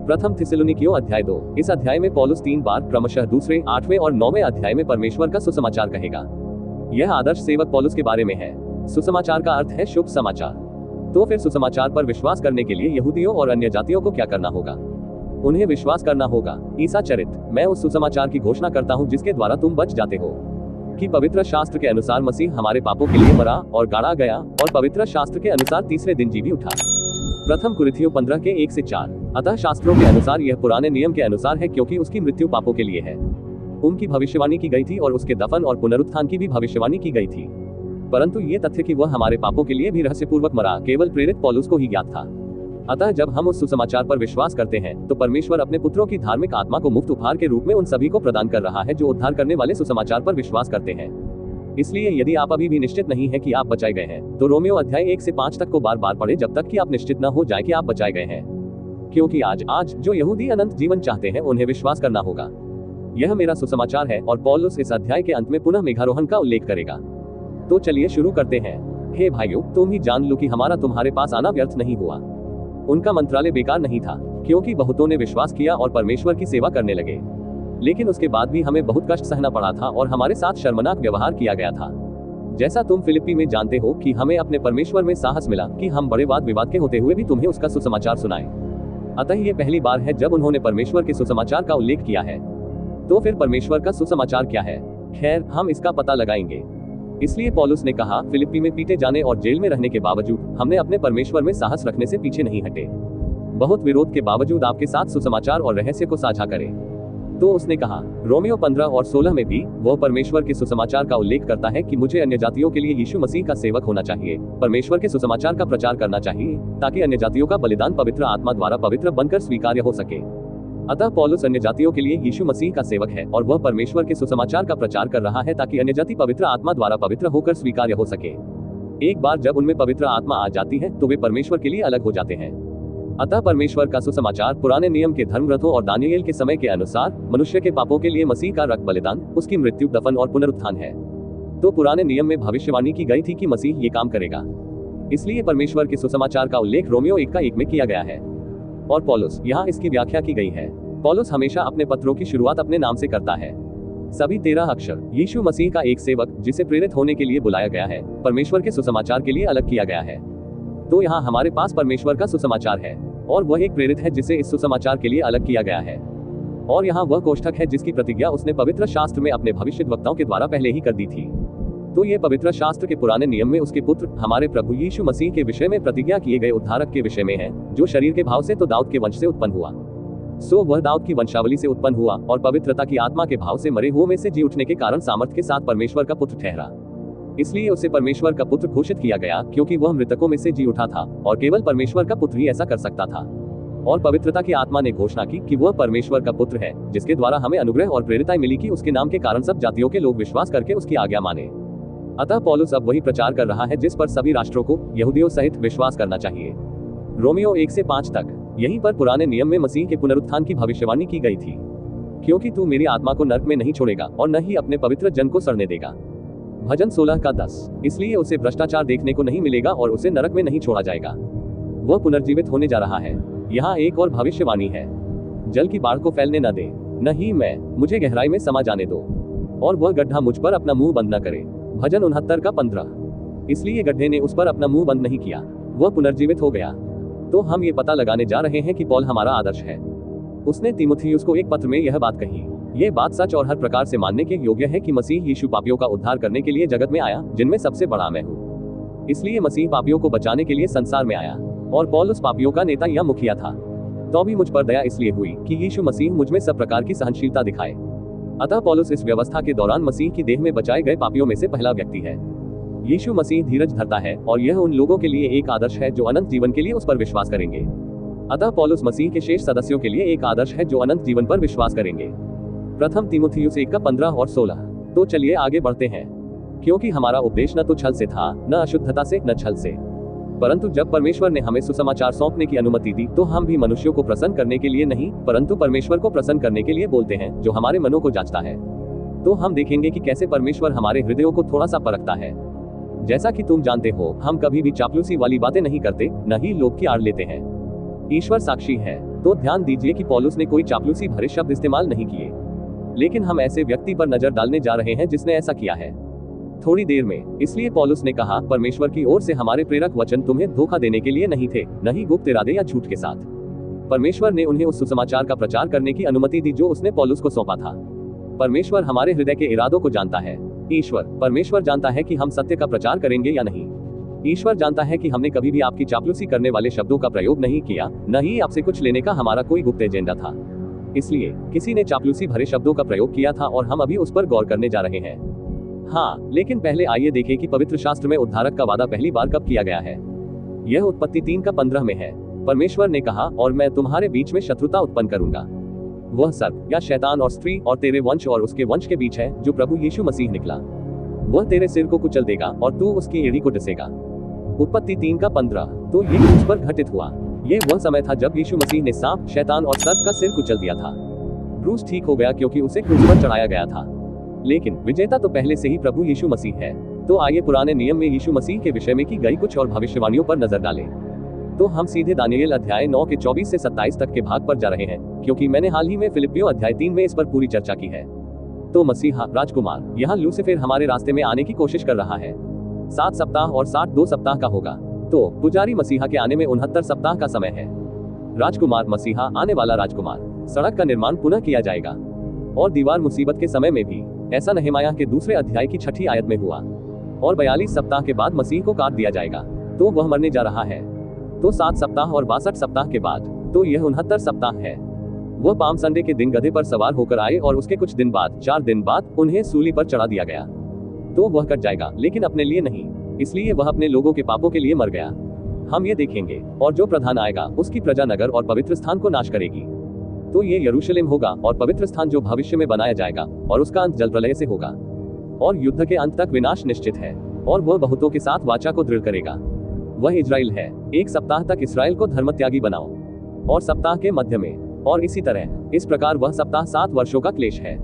प्रथम थिस्सलुनीकियों अध्याय 2। इस अध्याय में पौलुस 3 बार क्रमशः दूसरे, 8वें और 9वें अध्याय में परमेश्वर का सुसमाचार कहेगा। यह आदर्श सेवक पौलुस के बारे में है। सुसमाचार का अर्थ है शुभ समाचार। तो फिर सुसमाचार पर विश्वास करने के लिए यहूदियों और अन्य जातियों को क्या करना होगा? उन्हें विश्वास करना होगा। ईसा चरित, मैं उस सुसमाचार की घोषणा करता हूँ जिसके द्वारा तुम बच जाते हो, कि पवित्र शास्त्र के अनुसार मसीह हमारे पापों के लिए मरा और गाड़ा गया और पवित्र शास्त्र के अनुसार तीसरे दिन जी भी उठा। प्रथम कुरिन्थियों 15 के 1 से 4। अतः शास्त्रों के अनुसार यह पुराने नियम के अनुसार है, क्योंकि उसकी मृत्यु पापों के लिए है। उनकी भविष्यवाणी की गई थी और उसके दफन और पुनरुत्थान की भी भविष्यवाणी की गई थी। परंतु ये तथ्य कि वह हमारे पापों के लिए भी रहस्यपूर्वक मरा केवल प्रेरित पौलुस को ही ज्ञात था। अतः जब हम उस सुसमाचार पर विश्वास करते हैं तो परमेश्वर अपने पुत्रों की धार्मिक आत्मा को मुफ्त उपहार के रूप में उन सभी को प्रदान कर रहा है जो उद्धार करने वाले सुसमाचार पर विश्वास करते हैं। इसलिए यदि आप अभी भी निश्चित नहीं है कि आप बचाए गए हैं, तो रोमियो अध्याय 1 से 5 तक को बार बार पढ़े जब तक कि आप निश्चित न हो जाए कि आप बचाए गए हैं। क्योंकि आज जो यहूदी अनंत जीवन चाहते हैं उन्हें विश्वास करना होगा। यह मेरा सुसमाचार है और पौलुस इस अध्याय के अंत में पुनः मेघारोहण का उल्लेख करेगा। तो चलिए शुरू करते हैं। हे भाइयों, तुम ही जान लो कि हमारा तुम्हारे पास आना व्यर्थ नहीं हुआ। उनका मंत्रालय बेकार नहीं था, क्योंकि बहुतों ने विश्वास किया और परमेश्वर की सेवा करने लगे। लेकिन उसके बाद भी हमें बहुत कष्ट सहना पड़ा था और हमारे साथ शर्मनाक व्यवहार किया गया था। जैसा तुम फिलिप्पी में जानते हो कि हमें अपने परमेश्वर में साहस मिला कि हम बड़े वाद विवाद के होते हुए भी तुम्हें उसका सुसमाचार सुनाए। अतः ये पहली बार है जब उन्होंने परमेश्वर के सुसमाचार का उल्लेख किया है। तो फिर परमेश्वर का सुसमाचार क्या है? खैर, हम इसका पता लगाएंगे। इसलिए पौलुस ने कहा, फिलिप्पी में पीटे जाने और जेल में रहने के बावजूद हमने अपने परमेश्वर में साहस रखने से पीछे नहीं हटे। बहुत विरोध के बावजूद आपके साथ सुसमाचार और रहस्य को साझा करें। तो उसने कहा, रोमियो 15 और 16 में भी वह परमेश्वर के सुसमाचार का उल्लेख करता है कि मुझे अन्य जातियों के लिए यीशु मसीह का सेवक होना चाहिए, परमेश्वर के सुसमाचार का प्रचार करना चाहिए, ताकि अन्य जातियों का बलिदान पवित्र आत्मा द्वारा पवित्र बनकर स्वीकार्य हो सके। अतः पौलुस अन्य जातियों के लिए यीशु मसीह का सेवक है और वह परमेश्वर के सुसमाचार का प्रचार कर रहा है ताकि अन्य जाति पवित्र आत्मा द्वारा पवित्र होकर स्वीकार्य हो सके। एक बार जब उनमें पवित्र आत्मा आ जाती है तो वे परमेश्वर के लिए अलग हो जाते हैं। अतः परमेश्वर का सुसमाचार पुराने नियम के धर्मग्रंथों और दानियेल के समय के अनुसार मनुष्य के पापों के लिए मसीह का रक्त बलिदान, उसकी मृत्यु, दफन और पुनरुत्थान है। तो पुराने नियम में भविष्यवाणी की गई थी कि मसीह ये काम करेगा। इसलिए परमेश्वर के सुसमाचार का उल्लेख रोमियो 1 में किया गया है और पौलुस यहाँ इसकी व्याख्या की गई है। पौलुस हमेशा अपने पत्रों की शुरुआत अपने नाम से करता है। सभी 13 अक्षर यीशु मसीह का एक सेवक जिसे प्रेरित होने के लिए बुलाया गया है, परमेश्वर के सुसमाचार के लिए अलग किया गया है। तो यहाँ हमारे पास परमेश्वर का सुसमाचार है और वह एक प्रेरित है जिसे इस सुसमाचार के लिए अलग किया गया है। और यहाँ वह कोष्ठक है जिसकी प्रतिज्ञा उसने पवित्र शास्त्र में अपने भविष्यद्वक्ताओं के द्वारा पहले ही कर दी थी। तो ये पवित्र शास्त्र के पुराने नियम में उसके पुत्र हमारे प्रभु यीशु मसीह के विषय में प्रतिज्ञा किए गए उद्धारक के विषय में है, जो शरीर के भाव से तो दाऊद के वंश से उत्पन्न हुआ। सो वह दाऊद की वंशावली से उत्पन्न हुआ और पवित्रता की आत्मा के भाव से मरे हुओं में से जी उठने के कारण सामर्थ्य के साथ परमेश्वर का पुत्र ठहरा। इसलिए उसे परमेश्वर का पुत्र घोषित किया गया, क्योंकि वह मृतकों में से जी उठा था और केवल परमेश्वर का पुत्र ही ऐसा कर सकता था। और पवित्रता की आत्मा ने घोषणा की कि वह परमेश्वर का पुत्र है, जिसके द्वारा हमें अनुग्रह और प्रेरिताई मिली कि उसके नाम के कारण सब जातियों के लोग विश्वास करके उसकी आज्ञा माने। अतः पौलुस अब वही प्रचार कर रहा है जिस पर सभी राष्ट्रों को, यहूदियों सहित, विश्वास करना चाहिए। रोमियो 1 से 5 तक। यहीं पर पुराने नियम में मसीह के पुनरुत्थान की भविष्यवाणी की गई थी। क्योंकि तू मेरी आत्मा को नरक में नहीं छोड़ेगा और न ही अपने पवित्र जन को सड़ने देगा। भजन 16 का 10। इसलिए उसे भ्रष्टाचार देखने को नहीं मिलेगा और उसे नरक में नहीं छोड़ा जाएगा। वह पुनर्जीवित होने जा रहा है। यहाँ एक और भविष्यवाणी है, जल की बाढ़ को फैलने न दे, न ही मैं, मुझे गहराई में समा जाने दो, और वह गड्ढा मुझ पर अपना मुंह बंद न करे। भजन 69 का 15। इसलिए गड्ढे ने उस पर अपना मुंह बंद नहीं किया, वह पुनर्जीवित हो गया। तो हम ये पता लगाने जा रहे हैं कि पौल हमारा आदर्श है। उसने तीमुथियुस को एक पत्र में यह बात कही। ये बात सच और हर प्रकार से मानने के योग्य है कि मसीह यीशु पापियों का उद्धार करने के लिए जगत में आया, जिनमें सबसे बड़ा मैं हूँ। इसलिए मसीह पापियों को बचाने के लिए संसार में आया और पौल उस पापियों का नेता या मुखिया था। तो भी मुझ पर दया इसलिए हुई कि यीशु मसीह मुझ में सब प्रकार की सहनशीलता दिखाए। अतः पौलुस इस व्यवस्था के दौरान मसीह की देह में बचाए गए पापियों में से पहला व्यक्ति है। यीशु मसीह धीरज धरता है और यह उन लोगों के लिए एक आदर्श है जो अनंत जीवन के लिए उस पर विश्वास करेंगे। अतः पौलुस मसीह के शेष सदस्यों के लिए एक आदर्श है जो अनंत जीवन पर विश्वास करेंगे। प्रथम तीमुथियुस 1 का 15 और 16। तो चलिए आगे बढ़ते हैं। क्योंकि हमारा उपदेश न तो छल से था, न अशुद्धता से, न छल से, परंतु जब परमेश्वर ने हमें सुसमाचार सौंपने की अनुमति दी तो हम भी मनुष्यों को प्रसन्न करने के लिए नहीं, परंतु परमेश्वर को प्रसन्न करने के लिए बोलते हैं, जो हमारे मनों को जांचता है। तो हम देखेंगे कि कैसे परमेश्वर हमारे हृदयों को थोड़ा सा परखता है। जैसा कि तुम जानते हो, हम कभी भी चापलूसी वाली बातें नहीं करते, न ही लोभ की आड़ लेते हैं। ईश्वर साक्षी है। तो ध्यान दीजिए कि पौलुस ने कोई चापलूसी भरे शब्द इस्तेमाल नहीं किए, लेकिन हम ऐसे व्यक्ति पर नजर डालने जा रहे हैं जिसने ऐसा किया है थोड़ी देर में। इसलिए पौलुस ने कहा, परमेश्वर की ओर से हमारे प्रेरक वचन तुम्हें धोखा देने के लिए नहीं थे, न ही गुप्त इरादे या झूठ के साथ। परमेश्वर ने उन्हें उस सुसमाचार का प्रचार करने की अनुमति दी जो उसने पौलुस को सौंपा था। परमेश्वर हमारे हृदय के इरादों को जानता है। परमेश्वर जानता है कि हम सत्य का प्रचार करेंगे या नहीं। ईश्वर जानता है कि हमने कभी भी आपकी चापलूसी करने वाले शब्दों का प्रयोग नहीं किया, न ही आपसे कुछ लेने का हमारा कोई गुप्त एजेंडा था। इसलिए किसी ने चापलूसी भरे शब्दों का प्रयोग किया था और हम अभी उस पर गौर करने जा रहे हैं। हाँ, लेकिन पहले आइए देखें कि पवित्र शास्त्र में उद्धारक का वादा पहली बार कब किया गया है। यह उत्पत्ति 3:15 में है। परमेश्वर ने कहा, और मैं तुम्हारे बीच में शत्रुता उत्पन्न करूंगा। वह सर्प या शैतान और स्त्री और तेरे वंश और उसके वंश के बीच है, जो प्रभु यीशु मसीह निकला। वह तेरे सिर को कुचल देगा और तू उसकी एड़ी को डसेगा। उत्पत्ति 3:15। तो ये क्रूस पर घटित हुआ। यह वह समय था जब यीशु मसीह ने सांप, शैतान और सर्प का सिर कुचल दिया था। क्रूस ठीक हो गया क्योंकि उसे क्रूस पर चढ़ाया गया था, लेकिन विजेता तो पहले से ही प्रभु यीशु मसीह है। तो आइए पुराने नियम में यीशु मसीह के विषय में की गई कुछ और भविष्यवाणियों पर नजर डालें। तो हम सीधे दानियेल अध्याय 9 के 24 से 27 तक के भाग पर जा रहे हैं, क्योंकि मैंने हाल ही में फिलिप्पियों अध्याय 3 में इस पर पूरी चर्चा की है। तो मसीहा राजकुमार यहाँ लूसीफर हमारे रास्ते में आने की कोशिश कर रहा है। 7 सप्ताह और 62 सप्ताह का होगा। तो पुजारी मसीहा के आने में 69 सप्ताह का समय है। राजकुमार मसीहा, आने वाला राजकुमार। सड़क का निर्माण पुनः किया जाएगा और दीवार मुसीबत के समय में भी। ऐसा नहमायाह के 2 अध्याय की 6 आयत में हुआ। और 42 सप्ताह के बाद मसीह को काट दिया जाएगा, तो वह मरने जा रहा है। तो 7 सप्ताह और 62 सप्ताह के बाद, तो यह 69 सप्ताह है। वह पाम संडे के दिन गधे पर सवार होकर आए और उसके कुछ दिन बाद, 4 दिन बाद, उन्हें सूली पर चढ़ा दिया गया। तो वह कट जाएगा, लेकिन अपने लिए नहीं, इसलिए वह अपने लोगों के पापों के लिए मर गया। हम ये देखेंगे। और जो प्रधान आएगा उसकी प्रजा नगर और पवित्र स्थान को नाश करेगी। तो ये यरूशलेम होगा और पवित्र स्थान जो भविष्य में बनाया जाएगा, और उसका अंत जल प्रलय से होगा। और युद्ध के अंत तक विनाश निश्चित है। और वह बहुतों के साथ वाचा को दृढ़ करेगा। वह इजराइल है। 1 सप्ताह तक इस्राएल को धर्मत्यागी बनाओ, और सप्ताह के मध्य में, और इसी तरह। इस प्रकार वह सप्ताह 7 वर्षों का क्लेश है।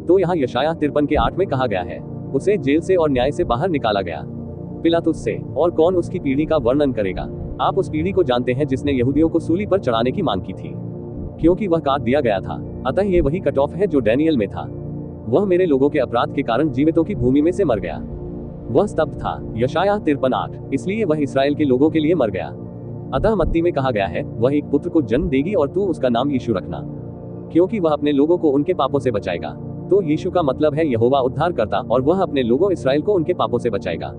तो यहाँ यशायाह 53 के 8 में कहा गया है, उसे जेल से और न्याय से बाहर निकाला गया, पिलातुस से। और कौन उसकी पीढ़ी का वर्णन करेगा? आप उस पीढ़ी को जानते हैं जिसने यहूदियों को सूली पर चढ़ाने की मांग की थी, क्योंकि वह काट दिया गया था। अतः ये वही कट ऑफ है जो डैनियल में था। वह मेरे लोगों के अपराध के कारण जीवितों की भूमि में से मर गया। वह स्तब्ध था। यशायाह 53:8। इसलिए वह इस्राएल के लोगों के लिए मर गया। अतः मत्ती में कहा गया है, वह एक पुत्र को जन्म देगी और तू उसका नाम यीशु रखना, क्योंकि वह अपने लोगों को उनके पापों से बचाएगा। तो यीशु का मतलब है यहोवा उद्धार करता, और वह अपने लोगों इस्राएल को उनके पापों से बचाएगा।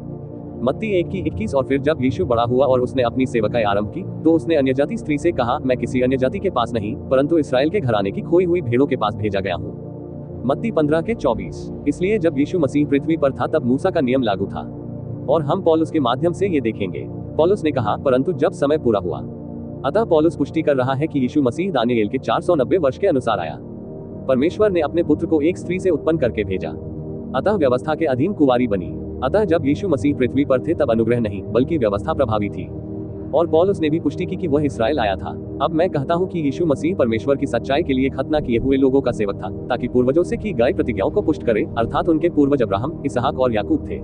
मत्ती 1:21। और फिर जब यीशु बड़ा हुआ और उसने अपनी सेवकाई आरंभ की, तो उसने अन्यजाति स्त्री से कहा, मैं किसी अन्यजाति के पास नहीं, परंतु इस्राएल के घराने की खोई हुई भेड़ों के पास भेजा गया हूँ। मत्ती 15:24। इसलिए जब यीशु मसीह पृथ्वी पर था तब मूसा का नियम लागू था, और हम पौलुस के माध्यम से ये देखेंगे। पौलुस ने कहा, परंतु जब समय पूरा हुआ। अतः पौलुस पुष्टि कर रहा है कि यीशु मसीह दानियेल के 490 वर्ष के अनुसार आया। परमेश्वर ने अपने पुत्र को एक स्त्री से उत्पन्न करके भेजा, अतः व्यवस्था के अधीन कुंवारी बनी। अतः जब यीशु मसीह पृथ्वी पर थे तब अनुग्रह नहीं बल्कि व्यवस्था प्रभावी थी। और पौलुस ने भी पुष्टि की कि वह इस्राएल आया था। अब मैं कहता हूं कि यीशु मसीह परमेश्वर की सच्चाई के लिए खतना किए हुए लोगों का सेवक था, ताकि पूर्वजों से की गई प्रतिज्ञाओं को पुष्ट करे, अर्थात उनके पूर्वज अब्राहम, इसहाक और याकूब थे।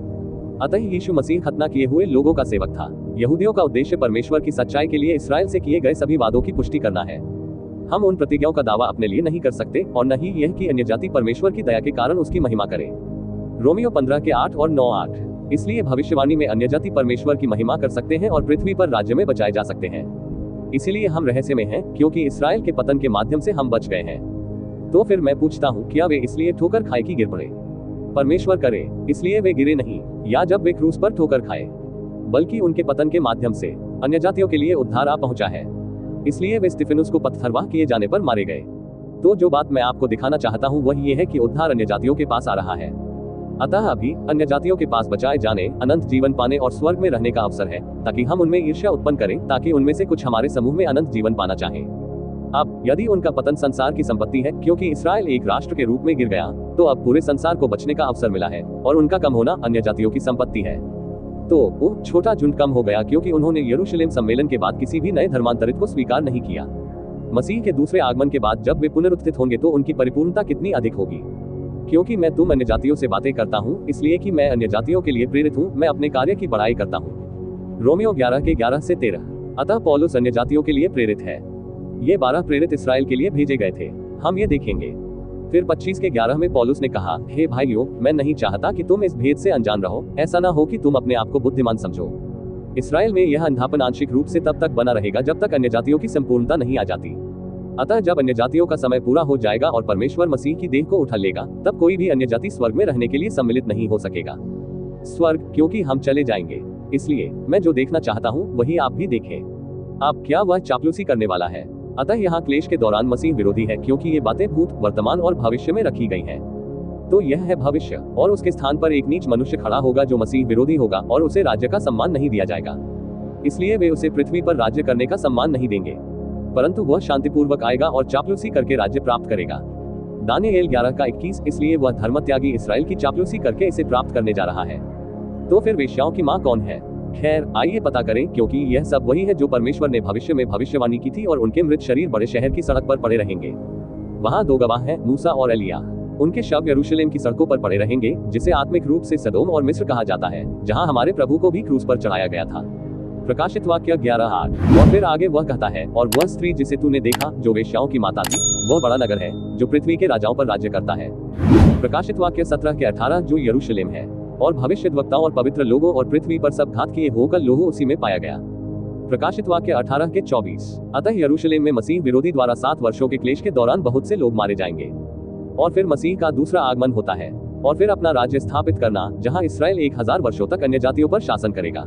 अतः यीशु मसीह खतना किए हुए लोगों का सेवक था। यहूदियों का उद्देश्य परमेश्वर की सच्चाई के लिए इस्राएल से किए गए सभी वादों की पुष्टि करना है। हम उन प्रतिज्ञाओं का दावा अपने लिए नहीं कर सकते, और न ही यह कि अन्यजाति परमेश्वर की दया के कारण उसकी महिमा करे। रोमियो 15:8 और 9:8। इसलिए भविष्यवाणी में अन्यजाति परमेश्वर की महिमा कर सकते हैं और पृथ्वी पर राज्य में बचाए जा सकते हैं। इसीलिए हम रहस्य में हैं, क्योंकि इस्राएल के पतन के माध्यम से हम बच गए हैं। तो फिर मैं पूछता हूँ, क्या वे इसलिए ठोकर खाए कि गिर पड़े? परमेश्वर करे इसलिए वे गिरे नहीं, या जब वे क्रूस पर ठोकर खाए, बल्कि उनके पतन के माध्यम से अन्यजातियों के लिए उद्धार आ पहुंचा है। इसलिए वे स्तिफनुस को पत्थरवाह किए जाने पर मारे गए। तो जो बात मैं आपको दिखाना चाहता हूँ वह ये है कि उद्धार अन्यजातियों के पास आ रहा है। अतः अभी अन्यजातियों के पास बचाए जाने, अनंत जीवन पाने और स्वर्ग में रहने का अवसर है, ताकि हम उनमें ईर्ष्या उत्पन्न करें, ताकि उनमें से कुछ हमारे समूह में अनंत जीवन पाना चाहें। अब यदि उनका पतन संसार की संपत्ति है, क्योंकि इस्राएल एक राष्ट्र के रूप में गिर गया, तो अब पूरे संसार को बचने का अवसर मिला है, और उनका कम होना अन्यजातियों की संपत्ति है। तो वो छोटा झुंड कम हो गया, क्योंकि उन्होंने यरूशलेम सम्मेलन के बाद किसी भी नए धर्मांतरित को स्वीकार नहीं किया। मसीह के दूसरे आगमन के बाद जब वे पुनरुत्थित होंगे तो उनकी परिपूर्णता कितनी अधिक होगी। क्योंकि मैं तुम अन्यजातियों से बातें करता हूँ, इसलिए कि मैं अन्यजातियों के लिए प्रेरित हूँ, मैं अपने कार्य की बड़ाई करता हूँ। रोमियो 11:11 से 13। अतः पौलुस अन्यजातियों के लिए प्रेरित है। ये 12 प्रेरित इसराइल के लिए भेजे गए थे, हम ये देखेंगे। फिर 25 के 11 में पौलुस ने कहा, हे भाइयों, मैं नहीं चाहता कि तुम इस भेद से अनजान रहो, ऐसा ना हो कि तुम अपने आप को बुद्धिमान समझो। इसराइल में यह अंधापन आंशिक रूप से तब तक बना रहेगा जब तक अन्य जातियों की संपूर्णता नहीं आ जाती। अतः जब अन्य जातियों का समय पूरा हो जाएगा और परमेश्वर मसीह की देह को उठा लेगा, तब कोई भी अन्य जाति स्वर्ग में रहने के लिए सम्मिलित नहीं हो सकेगा। स्वर्ग, क्योंकि हम चले जाएंगे। इसलिए मैं जो देखना चाहता हूँ वही आप भी देखें। अब क्या वह चापलूसी करने वाला है? अतः यहाँ क्लेश के दौरान मसीह विरोधी है, क्योंकि ये बातें भूत, वर्तमान और भविष्य में रखी गई हैं। तो यह है भविष्य, और उसके स्थान पर एक नीच मनुष्य खड़ा होगा जो मसीह विरोधी होगा, और उसे राज्य का सम्मान नहीं दिया जाएगा। इसलिए वे उसे पृथ्वी पर राज्य करने का सम्मान नहीं देंगे, परंतु वह शांतिपूर्वक आएगा और चापलूसी करके राज्य प्राप्त करेगा। दानियेल 11:21। इसलिए वह धर्मत्यागी इसराइल की चापलूसी करके इसे प्राप्त करने जा रहा है। तो फिर वेश्याओं की माँ कौन है? खैर, आइए पता करें, क्योंकि यह सब वही है जो परमेश्वर ने भविष्य में भविष्यवाणी की थी, और उनके मृत शरीर बड़े शहर की सड़क पर पड़े रहेंगे। वहाँ 2 गवाह हैं, मूसा और एलिया। उनके शव यरूशलेम की सड़कों पर पड़े रहेंगे, जिसे आत्मिक रूप से सदोम और मिस्र कहा जाता है, जहाँ हमारे प्रभु को भी क्रूस पर चढ़ाया गया था। प्रकाशित वाक्य 11:8। और फिर आगे वह कहता है, और वह स्त्री जिसे तूने देखा, जो वेश्याओं की माता थी, वह बड़ा नगर है जो पृथ्वी के राजाओं पर राज्य करता है। प्रकाशित वाक्य 17:18। जो यरूशलेम है, और भविष्यद्वक्ताओं और पवित्र लोगों और पृथ्वी पर सब घात किए होकर लोगों उसी में पाया गया। प्रकाशित वाक्य 18:24। अतः यरूशलेम में मसीह विरोधी द्वारा 7 वर्षों के क्लेश के दौरान बहुत से लोग मारे जाएंगे, और फिर मसीह का दूसरा आगमन होता है, और फिर अपना राज्य स्थापित करना, जहां इसराइल 1000 वर्षों तक अन्य जातियों पर शासन करेगा।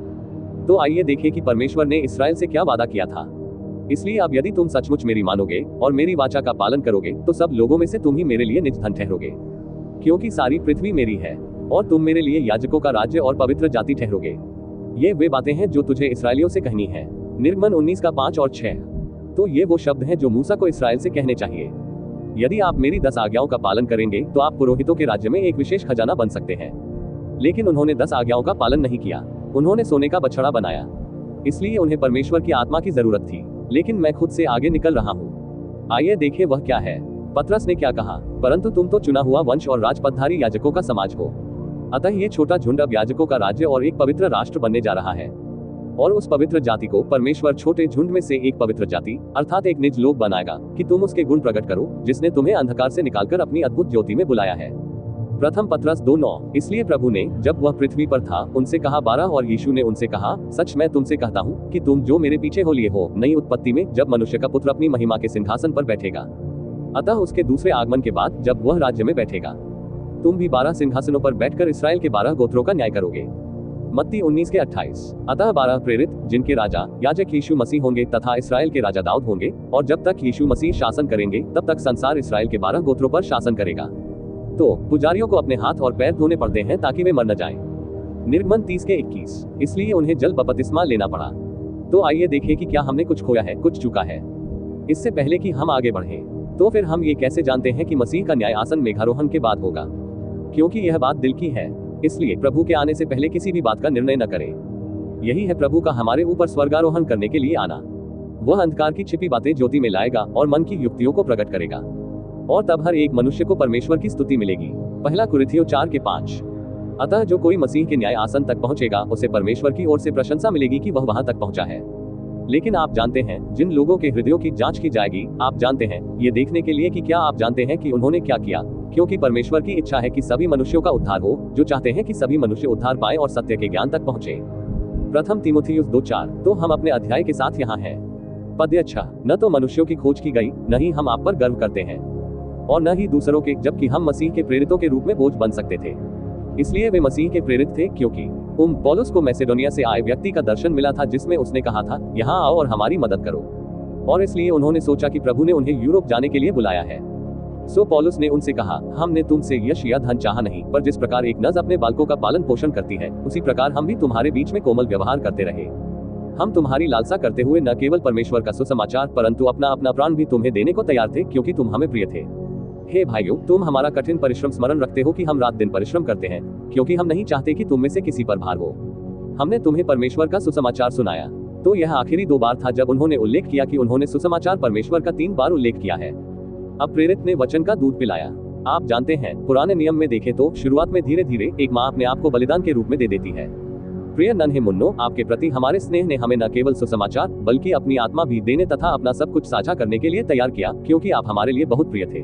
तो आइए देखें कि परमेश्वर ने इसराइल से क्या वादा किया था। इसलिए अब यदि तुम सचमुच मेरी मानोगे और मेरी वाचा का पालन करोगे, तो सब लोगों में से तुम ही मेरे लिए निज धन ठहरोगे, क्योंकि सारी पृथ्वी मेरी है, और तुम मेरे लिए याजकों का राज्य और पवित्र जाति ठहरोगे। ये वे बातें हैं जो तुझे इसराइलियों से कहनी है। निर्गमन 19:5 और 6। तो ये वो शब्द हैं जो मूसा को इसराइल से कहने चाहिए। यदि आप मेरी 10 आज्ञाओं का पालन करेंगे, तो आप पुरोहितों के राज्य में एक विशेष खजाना बन सकते हैं। लेकिन उन्होंने 10 आज्ञाओं का पालन नहीं किया, उन्होंने सोने का बछड़ा बनाया। इसलिए उन्हें परमेश्वर की आत्मा की जरूरत थी। लेकिन मैं खुद से आगे निकल रहा हूँ। आइए देखें वह क्या है। पतरस ने क्या कहा? परंतु तुम तो चुना हुआ वंश और राजपदधारी याजकों का समाज हो। अतः ये छोटा झुंड अब याजकों का राज्य और एक पवित्र राष्ट्र बनने जा रहा है, और उस पवित्र जाति को परमेश्वर छोटे झुंड में से एक पवित्र जाति, अर्थात एक निज लोक बनाएगा, कि तुम उसके गुण प्रकट करो, जिसने तुम्हें अंधकार से निकालकर अपनी अद्भुत ज्योति में बुलाया है। प्रथम पतरस 2:9। इसलिए प्रभु ने, जब वह पृथ्वी पर था, उनसे कहा 12, और यीशु ने उनसे कहा, सच मैं तुमसे कहता हूँ कि तुम जो मेरे पीछे हो लिए हो नई उत्पत्ति में, जब मनुष्य का पुत्र अपनी महिमा के सिंहासन पर बैठेगा, अतः उसके दूसरे आगमन के बाद जब वह राज्य में बैठेगा, तुम भी 12 सिंहासनों पर बैठकर इसराइल के 12 गोत्रों का न्याय करोगे। मत्ती 19:28। अतः 12 प्रेरित, जिनके राजा याजक यीशु मसीह होंगे तथा इसराइल के राजा दाऊद होंगे, और जब तक यीशु मसीह शासन करेंगे, तब तक संसार इसराइल के 12 गोत्रों पर शासन करेगा। तो पुजारियों को अपने हाथ और पैर धोने पड़ते हैं ताकि वे मर न जाएं। निर्गमन 30:21। इसलिए उन्हें जल बपतिस्मा लेना पड़ा। तो आइए देखें कि क्या हमने कुछ खोया है, कुछ चुका है। इससे पहले कि हम आगे बढ़ें, तो फिर हम ये कैसे जानते हैं कि मसीह का न्याय आसन मेघारोहण के बाद होगा? क्योंकि यह बात दिल की है। इसलिए प्रभु के आने से पहले किसी भी बात का निर्णय न करें। यही है प्रभु का हमारे ऊपर स्वर्गारोहण करने के लिए आना। वह अंधकार की छिपी बातें ज्योति में लाएगा और मन की युक्तियों को प्रकट करेगा, और तब हर एक मनुष्य को परमेश्वर की स्तुति मिलेगी। पहला कुरिन्थियों 4:5। अतः जो कोई मसीह के न्याय आसन तक पहुंचेगा, उसे परमेश्वर की ओर से प्रशंसा मिलेगी कि वह वहां तक पहुंचा है। लेकिन आप जानते हैं, जिन लोगों के हृदयों की जांच की जाएगी, आप जानते हैं, ये देखने के लिए कि क्या आप जानते हैं कि उन्होंने क्या किया, क्योंकि परमेश्वर की इच्छा है कि सभी मनुष्यों का उद्धार हो, जो चाहते हैं कि सभी मनुष्य उद्धार पाए और सत्य के ज्ञान तक पहुंचे। प्रथम तीमुथियुस 2:4। तो हम अपने अध्याय के साथ यहाँ हैं। पद 6। न तो मनुष्यों की खोज की गई, न ही हम आप पर गर्व करते हैं, और न ही दूसरों के, जबकि हम मसीह के प्रेरितों के रूप में बोझ बन सकते थे। इसलिए वे मसीह के प्रेरित थे, क्योंकि पौलुस को मैसेडोनिया से आए व्यक्ति का दर्शन मिला था, जिसमें उसने कहा था, यहाँ आओ और हमारी मदद करो, और इसलिए उन्होंने सोचा कि प्रभु ने उन्हें यूरोप जाने के लिए बुलाया है। सो पौलुस ने उनसे कहा, हमने तुमसे यश या धन चाहा नहीं, पर जिस प्रकार एक नर अपने बालकों का पालन पोषण करती है, उसी प्रकार हम भी तुम्हारे बीच में कोमल व्यवहार करते रहे। हम तुम्हारी लालसा करते हुए न केवल परमेश्वर का सुसमाचार, परंतु अपना अपना प्राण भी तुम्हें देने को तैयार थे, क्योंकि तुम हमें प्रिय थे। हे भाइयों, तुम हमारा कठिन परिश्रम स्मरण रखते हो कि हम रात दिन परिश्रम करते हैं, क्योंकि हम नहीं चाहते कि तुम में से किसी पर भार हो। हमने तुम्हें परमेश्वर का सुसमाचार सुनाया। तो यह आखिरी 2 बार था जब उन्होंने उल्लेख किया कि उन्होंने सुसमाचार परमेश्वर का 3 बार उल्लेख किया है। अब प्रेरित ने वचन का दूध पिलाया। आप जानते हैं, पुराने नियम में देखें तो शुरुआत में धीरे धीरे एक माँ अपने आप को बलिदान के रूप में दे देती है। प्रिय नन्हे मुन्नो, आपके प्रति हमारे स्नेह ने हमें न केवल सुसमाचार बल्कि अपनी आत्मा भी देने तथा अपना सब कुछ साझा करने के लिए तैयार किया, क्योंकि आप हमारे लिए बहुत प्रिय थे।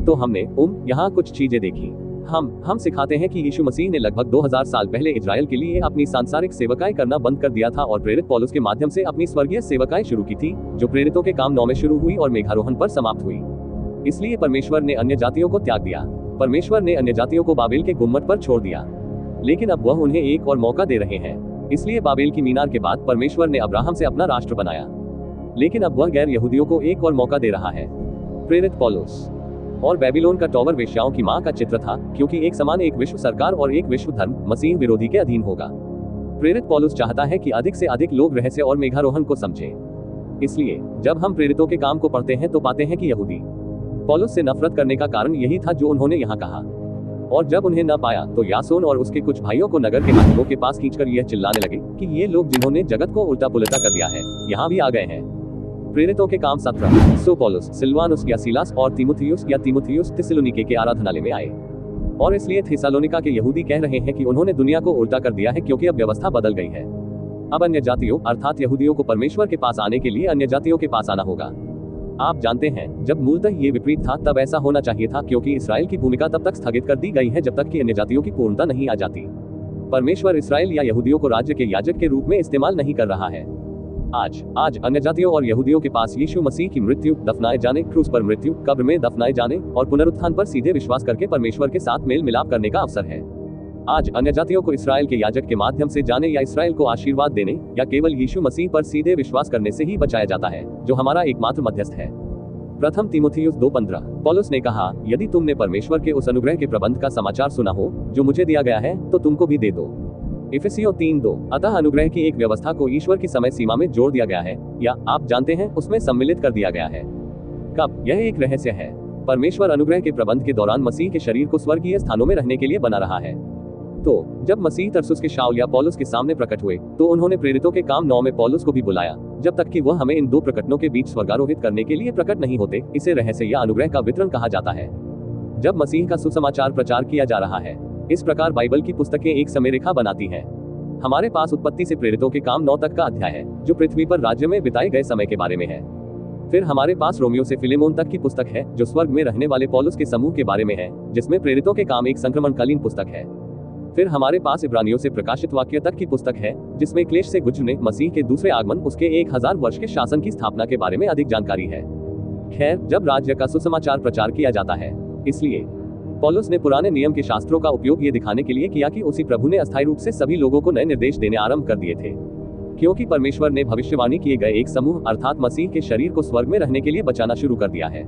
तो हमने यहाँ कुछ चीजें देखी। हम सिखाते हैं कि यीशु मसीह ने लगभग 2000 साल पहले इजराइल के लिए अपनी सांसारिक सेवकाएं करना बंद कर दिया था और प्रेरित पौलुस के माध्यम से अपनी स्वर्गीय सेवकाएं शुरू की थी, जो प्रेरितों के काम 9 में शुरू हुई और मेघारोहण पर समाप्त हुई। इसलिए परमेश्वर ने अन्य जातियों को त्याग दिया। परमेश्वर ने अन्य जातियों को बाबेल के गुम्मट पर छोड़ दिया, लेकिन अब वह उन्हें एक और मौका दे रहे हैं। इसलिए बाबेल की मीनार के बाद परमेश्वर ने अब्राहम से अपना राष्ट्र बनाया, लेकिन अब वह गैर यहूदियों को एक और मौका दे रहा है। प्रेरित पौलुस और बेबीलोन का टॉवर वेश्याओं की मां का चित्र था, क्योंकि एक समान एक विश्व सरकार और एक विश्व धर्म मसीह विरोधी के अधीन होगा। प्रेरित पौलुस चाहता है कि अधिक से अधिक लोग रहस्य और मेघारोहण को समझें। इसलिए जब हम प्रेरितों के काम को पढ़ते हैं तो पाते हैं कि यहूदी पौलुस से नफरत करने का कारण यही था जो उन्होंने यहाँ कहा, और जब उन्हें न पाया तो यासोन और उसके कुछ भाइयों को नगर के हाकिमों के पास खींचकर यह चिल्लाने लगे कि ये लोग जिन्होंने जगत को उल्टा पुल्टा कर दिया है, यहाँ भी आ गए हैं। प्रेरितों के काम 17। सो पौलुस, सिलवानुस या सीलास और तीमुथियुस थिस्सलुनीके के आराधनालय में आए, और इसलिए थिस्सलुनीका के यहूदी कह रहे हैं कि उन्होंने दुनिया को उल्टा कर दिया है, क्योंकि अब व्यवस्था बदल गई है। अब अन्य जातियों अर्थात यहूदियों को परमेश्वर के पास आने के लिए अन्य जातियों के पास आना होगा। आप जानते हैं, जब मूलतः ये विपरीत था तब ऐसा होना चाहिए था, क्योंकि इसराइल की भूमिका तब तक स्थगित कर दी गई है जब तक कि अन्य जातियों की पूर्णता नहीं आ जाती। परमेश्वर इसराइल या यहूदियों को राज्य के याजक के रूप में इस्तेमाल नहीं कर रहा है। आज अन्य जातियों और यहूदियों के पास यीशु मसीह की मृत्यु, दफनाए जाने, क्रूस पर मृत्यु, कब्र में दफनाए जाने और पुनरुत्थान पर सीधे विश्वास करके परमेश्वर के साथ मेल मिलाप करने का अवसर है। आज अन्य जातियों को इसराइल के याजक के माध्यम से जाने या इसराइल को आशीर्वाद देने या केवल यीशु मसीह पर सीधे विश्वास करने से ही बचाया जाता है, जो हमारा एकमात्र मध्यस्थ है। प्रथम तीमुथियुस 2:15। पौलुस ने कहा, यदि तुमने परमेश्वर के उस अनुग्रह के प्रबंध का समाचार सुना हो जो मुझे दिया गया है, तो तुमको भी दे दो। इफिसियों 3:2। अतः अनुग्रह की एक व्यवस्था को ईश्वर की समय सीमा में जोड़ दिया गया है, या आप जानते हैं उसमें सम्मिलित कर दिया गया है। कब? यह एक रहस्य है। परमेश्वर अनुग्रह के प्रबंध के दौरान मसीह के शरीर को स्वर्गीय स्थानों में रहने के लिए बना रहा है। तो जब मसीह तरसुस के शाऊल या पौलुस के सामने प्रकट हुए, तो उन्होंने प्रेरितों के काम 9 में पौलुस को भी बुलाया, जब तक कि वह हमें इन दो प्रकटनों के बीच स्वर्गारोहित करने के लिए प्रकट नहीं होते। इसे रहस्य या अनुग्रह का वितरण कहा जाता है। जब मसीह का सुसमाचार प्रचार किया जा रहा है, इस प्रकार बाइबल की पुस्तकें एक समरेखा बनाती हैं। हमारे पास उत्पत्ति से प्रेरितों के काम 9 तक का अध्याय है, जो पृथ्वी पर राज्य में बिताए गए समय के बारे में है। फिर हमारे पास रोमियो से फिलेमोन तक की पुस्तक है, जो स्वर्ग में रहने वाले पौलुस के समूह के बारे में है, जिसमें प्रेरितों के काम एक संक्रमणकालीन पुस्तक है। फिर हमारे पास इब्रानियों से प्रकाशित वाक्य तक की पुस्तक है, जिसमें क्लेश से गुजरने, मसीह के दूसरे आगमन, उसके 1000 वर्ष के शासन की स्थापना के बारे में अधिक जानकारी है। खैर, जब राज्य का सुसमाचार प्रचार किया जाता है, इसलिए पौलुस ने पुराने नियम के शास्त्रों का उपयोग ये दिखाने के लिए किया कि उसी प्रभु ने अस्थायी रूप से सभी लोगों को नए निर्देश देने आरंभ कर दिए थे, क्योंकि परमेश्वर ने भविष्यवाणी किए गए एक समूह अर्थात मसीह के शरीर को स्वर्ग में रहने के लिए बचाना शुरू कर दिया है।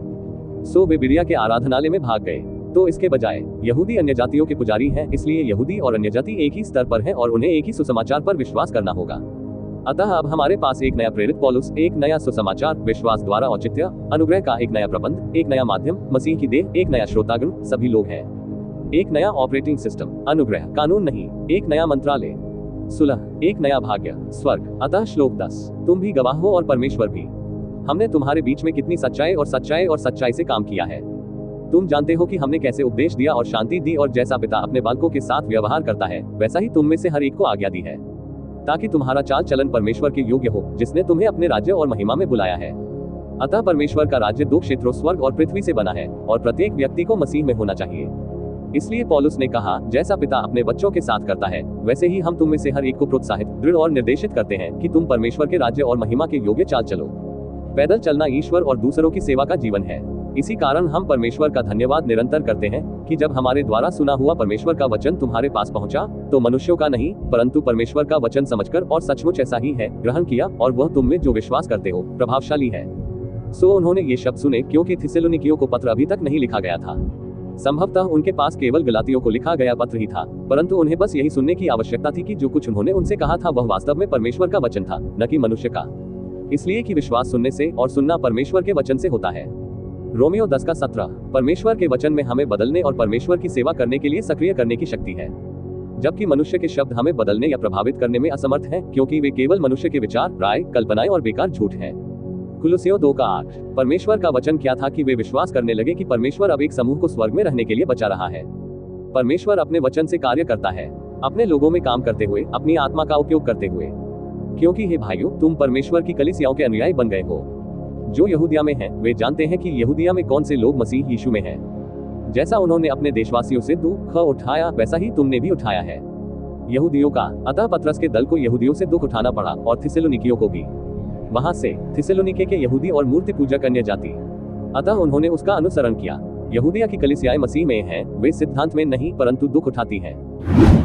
सो वे बिरिया के आराधनालय में भाग गए। तो इसके बजाय यहूदी अन्य जातियों के पुजारी हैं, इसलिए यहूदी और अन्य जाति एक ही स्तर पर हैं और उन्हें एक ही सुसमाचार पर विश्वास करना होगा। अतः अब हमारे पास एक नया प्रेरित पौलुस, एक नया सुसमाचार, विश्वास द्वारा औचित्य, अनुग्रह का एक नया प्रबंध, एक नया माध्यम, मसीह की देह, एक नया श्रोतागण, सभी लोग हैं। एक नया ऑपरेटिंग सिस्टम, अनुग्रह, कानून नहीं, एक नया मंत्रालय, सुलह, एक नया भाग्य, स्वर्ग। अतः श्लोक 10, तुम भी गवाह हो और परमेश्वर भी। हमने तुम्हारे बीच में कितनी सच्चाई और सच्चाई से काम किया है। तुम जानते हो कि हमने कैसे उपदेश दिया और शांति दी, और जैसा पिता अपने बालकों के साथ व्यवहार करता है, वैसा ही तुम में से हर एक को आज्ञा दी है, ताकि तुम्हारा चाल चलन परमेश्वर के योग्य हो, जिसने तुम्हें अपने राज्य और महिमा में बुलाया है। अतः परमेश्वर का राज्य 2 क्षेत्रों स्वर्ग और पृथ्वी से बना है, और प्रत्येक व्यक्ति को मसीह में होना चाहिए। इसलिए पौलुस ने कहा, जैसा पिता अपने बच्चों के साथ करता है, वैसे ही हम तुम में से हर एक को प्रोत्साहित, दृढ़ और निर्देशित करते हैं कि तुम परमेश्वर के राज्य और महिमा के योग्य चाल चलो। पैदल चलना ईश्वर और दूसरों की सेवा का जीवन है। इसी कारण हम परमेश्वर का धन्यवाद निरंतर करते हैं कि जब हमारे द्वारा सुना हुआ परमेश्वर का वचन तुम्हारे पास पहुंचा, तो मनुष्यों का नहीं, परंतु परमेश्वर का वचन समझकर और सचमुच ऐसा ही है, ग्रहण किया, और वह तुम में जो विश्वास करते हो प्रभावशाली है। सो उन्होंने ये शब्द सुने, क्योंकि थिस्सलुनीकियों को पत्र अभी तक नहीं लिखा गया था। संभवतः उनके पास केवल गलातियों को लिखा गया पत्र ही था, परंतु उन्हें बस यही सुनने की आवश्यकता थी कि जो कुछ उन्होंने उनसे कहा था वह वास्तव में परमेश्वर का वचन था, न कि मनुष्य का। इसलिए कि विश्वास सुनने से और सुनना परमेश्वर के वचन से होता है। रोमियो 10:17, परमेश्वर के वचन में हमें बदलने और परमेश्वर की सेवा करने के लिए सक्रिय करने की शक्ति है, जबकि मनुष्य के शब्द हमें बदलने या प्रभावित करने में असमर्थ हैं, क्योंकि वे केवल मनुष्य के विचार, राय, कल्पनाएं और बेकार झूठ हैं। कुलुस्सियों 2:8, परमेश्वर का वचन क्या था कि वे विश्वास करने लगे कि परमेश्वर अब एक समूह को स्वर्ग में रहने के लिए बचा रहा है। परमेश्वर अपने वचन से कार्य करता है। अपने लोगों में काम करते हुए, अपनी आत्मा का उपयोग करते हुए। क्योंकि हे भाइयों, तुम परमेश्वर की कलीसियाओं के अनुयायी बन गए हो। जो यहूदिया में हैं, वे जानते हैं कि यहूदिया में कौन से लोग मसीह यीशु में हैं। जैसा उन्होंने अपने देशवासियों से दुख उठाया, वैसा ही तुमने भी उठाया है यहूदियों का। अतः पतरस के दल को यहूदियों से दुख उठाना पड़ा, और थिस्सलुनीकियों को भी। वहां से थिस्सलुनीके के यहूदी और मूर्ति पूजक अन्य जाति, अतः उन्होंने उसका अनुसरण किया। यहूदिया की कलीसियाएं मसीह में हैं, वे सिद्धांत में नहीं परंतु दुख उठाती हैं।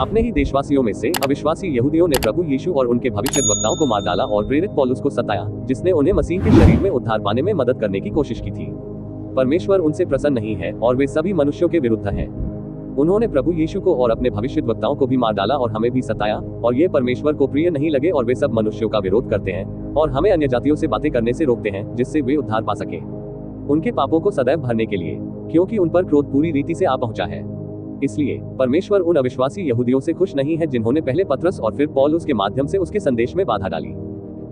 अपने ही देशवासियों में से अविश्वासी यहूदियों ने प्रभु यीशु और उनके भविष्यद्वक्ताओं को मार डाला और प्रेरित पौलुस को सताया, जिसने उन्हें मसीह के शरीर में उद्धार पाने में मदद करने की कोशिश की थी। परमेश्वर उनसे प्रसन्न नहीं है और वे सभी मनुष्यों के विरुद्ध हैं। उन्होंने प्रभु यीशु को और अपने भविष्यद्वक्ताओं को भी मार डाला और हमें भी सताया, और ये परमेश्वर को प्रिय नहीं लगे, और वे सब मनुष्यों का विरोध करते हैं और हमें अन्य जातियों से बातें करने से रोकते हैं, जिससे वे उद्धार पा सके उनके पापों को सदैव भरने के लिए, क्योंकि उन पर क्रोध पूरी रीति से आ पहुंचा है। इसलिए परमेश्वर उन अविश्वासी यहूदियों से खुश नहीं है जिन्होंने पहले पतरस और फिर पौलुस के माध्यम से उसके संदेश में बाधा डाली।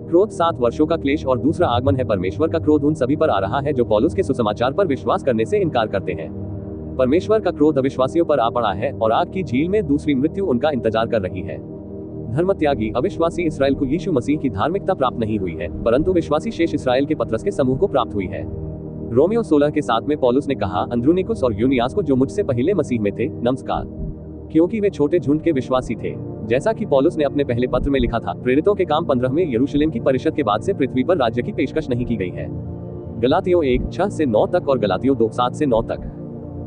क्रोध 7 वर्षों का क्लेश और दूसरा आगमन है। परमेश्वर का क्रोध उन सभी पर आ रहा है जो पौलुस के सुसमाचार पर विश्वास करने से इनकार करते हैं। परमेश्वर का क्रोध अविश्वासियों पर आ पड़ा है और आग की झील में दूसरी मृत्यु उनका इंतजार कर रही है। धर्मत्यागी अविश्वासी इसराइल को यीशु मसीह की धार्मिकता प्राप्त नहीं हुई है, परंतु विश्वासी शेष इसराइल के पतरस के समूह को प्राप्त हुई है। रोमियो 16 के 7 में पौलुस ने कहा, अंद्रुनिकुस और यूनियास को जो मुझसे पहले मसीह में थे, नमस्कार, क्योंकि वे छोटे झुंड के विश्वासी थे। जैसा कि पौलुस ने अपने पहले पत्र में लिखा था, प्रेरितों के काम 15 में यरूशलेम की परिषद के बाद से पृथ्वी पर राज्य की पेशकश नहीं की गई है। गलातियों 1:6 से 9 तक और गलातियों 2:7 से 9 तक।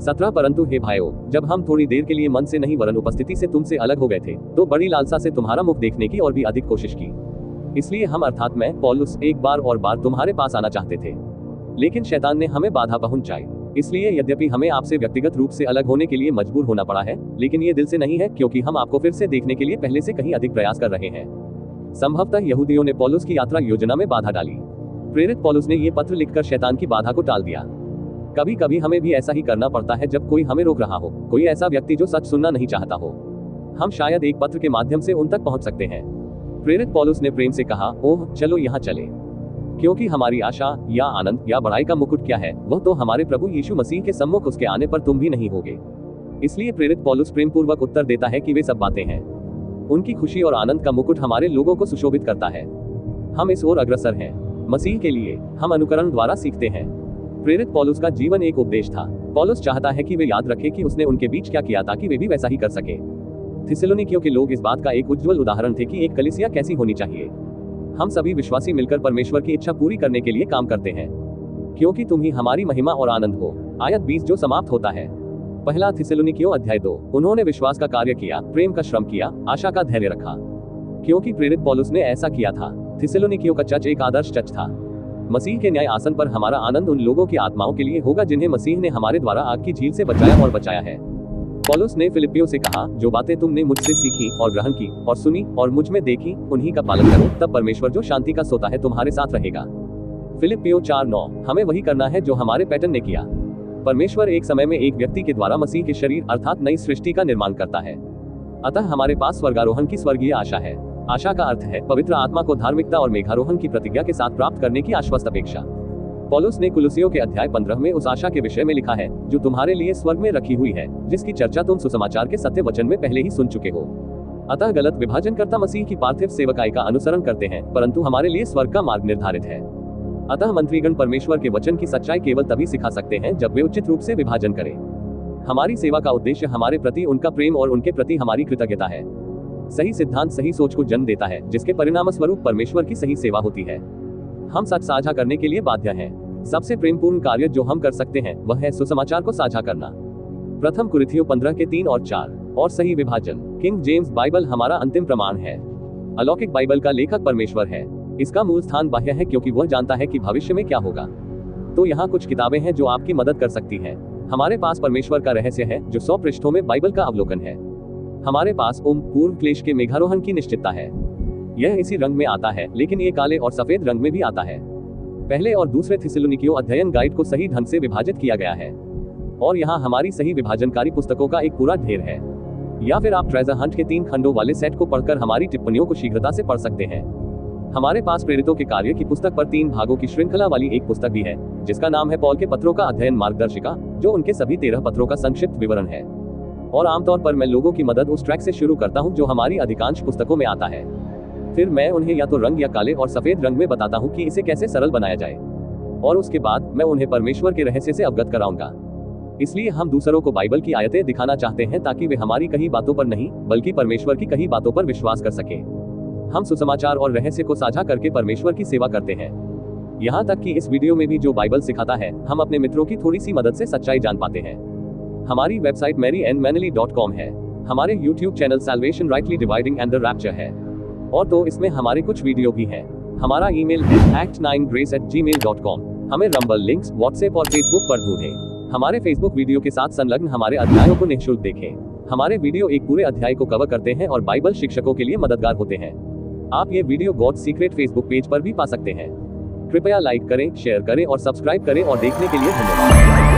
17 परंतु हे भाइयों, जब हम थोड़ी देर के लिए मन से नहीं वरन उपस्थिति से तुमसे अलग हो गए थे, तो बड़ी लालसा से तुम्हारा मुख देखने की और भी अधिक कोशिश की। इसलिए हम अर्थात मैं पौलुस एक बार और बार तुम्हारे पास आना चाहते थे, लेकिन शैतान ने हमें बाधा पहुंचाई। इसलिए यद्यपि हमें आपसे व्यक्तिगत रूप से अलग होने के लिए मजबूर होना पड़ा है, लेकिन ये दिल से नहीं है, क्योंकि हम आपको फिर से देखने के लिए पहले से कहीं अधिक प्रयास कर रहे हैं। संभवतः यहूदियों ने पौलुस की यात्रा योजना में बाधा डाली। प्रेरित पौलुस ने ये पत्र लिखकर शैतान की बाधा को टाल दिया। कभी कभी हमें भी ऐसा ही करना पड़ता है जब कोई हमें रोक रहा हो, कोई ऐसा व्यक्ति जो सच सुनना नहीं चाहता हो। हम शायद एक पत्र के माध्यम से उन तक पहुंच सकते हैं। प्रेरित पौलुस ने प्रेम से कहा, ओह चलो यहाँ चले, क्योंकि हमारी आशा या आनंद या बड़ाई का मुकुट क्या है, वह तो हमारे प्रभु यीशु मसीह के सम्मुख उसके आने पर तुम भी नहीं होगे। इसलिए प्रेरित पौलुस प्रेम पूर्वक उत्तर देता है कि वे सब बातें हैं। उनकी खुशी और आनंद का मुकुट हमारे लोगों को सुशोभित करता है। हम इस ओर अग्रसर हैं। मसीह के लिए हम अनुकरण द्वारा सीखते हैं। प्रेरित पौलुस का जीवन एक उपदेश था। पौलुस चाहता है कि वे याद रखें कि उसने उनके बीच क्या किया, ताकि वे भी वैसा ही कर सके। थिस्सलुनीकियों के लोग इस बात का एक उज्जवल उदाहरण थे कि एक कलीसिया कैसी होनी चाहिए। हम सभी विश्वासी मिलकर परमेश्वर की इच्छा पूरी करने के लिए काम करते हैं, क्योंकि तुम ही हमारी महिमा और आनंद हो। आयत 20 जो समाप्त होता है। पहला थिस्सलुनीकियों अध्याय 2। उन्होंने विश्वास का कार्य किया, प्रेम का श्रम किया, आशा का धैर्य रखा, क्योंकि प्रेरित पौलुस ने ऐसा किया था। थिस्सलुनीकियों का चर्च एक आदर्श चर्च था। मसीह के न्याय आसन पर हमारा आनंद उन लोगों की आत्माओं के लिए होगा जिन्हें मसीह ने हमारे द्वारा आग की झील से बचाया और बचाया है। पौलुस ने फिलिप्पियों से कहा, जो बातें तुमने मुझसे सीखी और ग्रहण की और सुनी और मुझ में देखी, उन्हीं का पालन करो, तब परमेश्वर जो शांति का सोता है तुम्हारे साथ रहेगा। फिलिप्पियों 4:9। हमें वही करना है जो हमारे पैटर्न ने किया। परमेश्वर एक समय में एक व्यक्ति के द्वारा मसीह के शरीर अर्थात नई सृष्टि का निर्माण करता है। अतः हमारे पास स्वर्गारोहण की स्वर्गीय आशा है। आशा का अर्थ है पवित्र आत्मा को धार्मिकता और मेघारोहण की प्रतिज्ञा के साथ प्राप्त करने की आश्वस्त अपेक्षा। पौलुस ने कुलुसियों के अध्याय 15 में उस आशा के विषय में लिखा है जो तुम्हारे लिए स्वर्ग में रखी हुई है, जिसकी चर्चा तुम सुसमाचार के सत्य वचन में पहले ही सुन चुके हो। अतः गलत विभाजनकर्ता मसीह की पार्थिव सेवकाई का अनुसरण करते हैं, परंतु हमारे लिए स्वर्ग का मार्ग निर्धारित है। अतः मंत्रीगण परमेश्वर के वचन की सच्चाई केवल तभी सिखा सकते हैं जब वे उचित रूप से विभाजन करें। हमारी सेवा का उद्देश्य हमारे प्रति उनका प्रेम और उनके प्रति हमारी कृतज्ञता है। सही सिद्धांत सही सोच को जन्म देता है, जिसके परिणाम स्वरूप परमेश्वर की सही सेवा होती है। हम सच साझा करने के लिए बाध्य हैं। सबसे प्रेमपूर्ण कार्य जो हम कर सकते हैं वह है सुसमाचार को साझा करना। प्रथम कुरिन्थियों 15 के 3 और 4। और सही विभाजन। किंग जेम्स बाइबल हमारा अंतिम प्रमाण है। अलौकिक बाइबल का लेखक परमेश्वर है। इसका मूल स्थान बाह्य है, क्योंकि वह जानता है कि भविष्य में क्या होगा। तो यहाँ कुछ किताबें हैं जो आपकी मदद कर सकती हैं। हमारे पास परमेश्वर का रहस्य है, जो 100 पृष्ठों में बाइबल का अवलोकन है। हमारे पास पूर्व क्लेश के मेघारोहण की निश्चितता है। यह इसी रंग में आता है, लेकिन ये काले और सफेद रंग में भी आता है। पहले और दूसरे थिस्सलुनीकियों अध्ययन गाइड को सही ढंग से विभाजित किया गया है, और यहाँ हमारी सही विभाजनकारी पुस्तकों का एक पूरा ढेर है। या फिर आप ट्रेजर हंट के 3 खंडों वाले सेट को पढ़कर हमारी टिप्पणियों को शीघ्रता से पढ़ सकते हैं। हमारे पास प्रेरितों के कार्य की पुस्तक पर 3 भागों की श्रृंखला वाली एक पुस्तक भी है, जिसका नाम है पौल के पत्रों का अध्ययन मार्गदर्शिका, जो उनके सभी 13 पत्रों का संक्षिप्त विवरण है। और आमतौर पर मैं लोगों की मदद उस ट्रैक से शुरू करता हूँ जो हमारी अधिकांश पुस्तकों में आता है। फिर मैं उन्हें या तो रंग या काले और सफेद रंग में बताता हूँ कि इसे कैसे सरल बनाया जाए, और उसके बाद मैं उन्हें परमेश्वर के रहस्य से अवगत कराऊंगा। इसलिए हम दूसरों को बाइबल की आयतें दिखाना चाहते हैं ताकि वे हमारी कही बातों पर नहीं बल्कि परमेश्वर की कही बातों पर विश्वास कर सके। हम सुसमाचार और रहस्य को साझा करके परमेश्वर की सेवा करते हैं। यहाँ तक कि इस वीडियो में भी जो बाइबल सिखाता है, हम अपने मित्रों की थोड़ी सी मदद से सच्चाई जान पाते हैं। हमारी वेबसाइट maryandmanley.com है। हमारे YouTube channel Salvation Rightly Dividing and the Rapture है, और तो इसमें हमारे कुछ वीडियो भी हैं। हमारा ईमेल है act9grace@gmail.com। हमें रंबल, लिंक्स, व्हाट्सएप और फेसबुक पर ढूंढें। हमारे फेसबुक वीडियो के साथ संलग्न हमारे अध्यायों को निःशुल्क देखें। हमारे वीडियो एक पूरे अध्याय को कवर करते हैं और बाइबल शिक्षकों के लिए मददगार होते हैं। आप ये video God secret Facebook page पर भी पा सकते हैं। कृपया लाइक करें, शेयर करें और सब्सक्राइब करें, और देखने के लिए धन्यवाद।